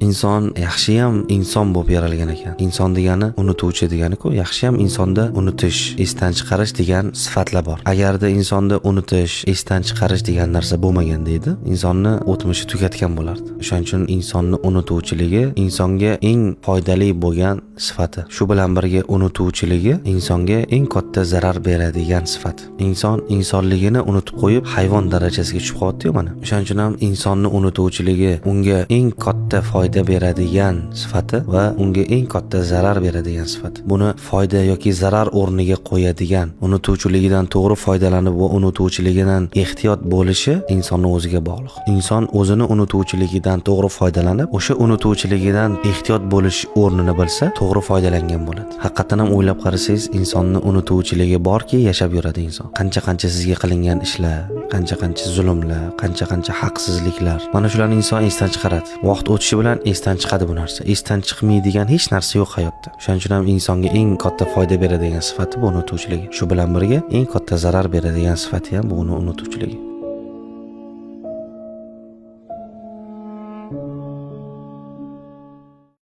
Inson yaxshiyam inson bo'lib yaralgan ekan. Inson degani unutuvchi degani-ku, yaxshiyam insonda unutish, esdan chiqarish degan sifatlar bor. Agarda insonda unutish, esdan chiqarish degan narsa bo'lmagan deydi, insonni o'tmishi tugatgan bo'lardi. O'shaning uchun insonni unutuvchiligi insonga eng foydali bo'lgan sifati. Shu bilan birga unutuvchiligi insonga eng katta zarar beradigan sifat. Inson insonligini unutib qo'yib, hayvon darajasiga tushib qoldi-yu mana. O'shaning uchun ham insonni unutuvchiligi unga eng katta foyda beradigan sifati va unga eng katta zarar beradigan sifati. Buni foyda yoki zarar o'rniga qo'yadigan, unutuvchiligidan to'g'ri foydalanib va unutuvchiligidan ehtiyot bo'lishi insonning o'ziga bog'liq. Inson o'zini unutuvchiligidan to'g'ri foydalanib, o'sha unutuvchiligidan ehtiyot bo'lish o'rnini bilsa, to'g'ri foydalangan bo'ladi. Haqiqatan ham o'ylab qarasangiz, insonning unutuvchiligi borki, yashab yuradi inson. Qancha sizga qilingan ishlar, qancha zulmlar, qancha haqsizliklar. Mana shularni inson esdan chiqaradi. Vaqt o'tishi bilan esdan chiqadi bu narsa. Esdan chiqmaydigan hech narsa yo'q hayotda. Shuning uchun ham insonga eng katta foyda beradigan sifati bu unutuvchiligi. Shu bilan birga eng katta zarar beradigan sifati ham bu unutuvchiligi.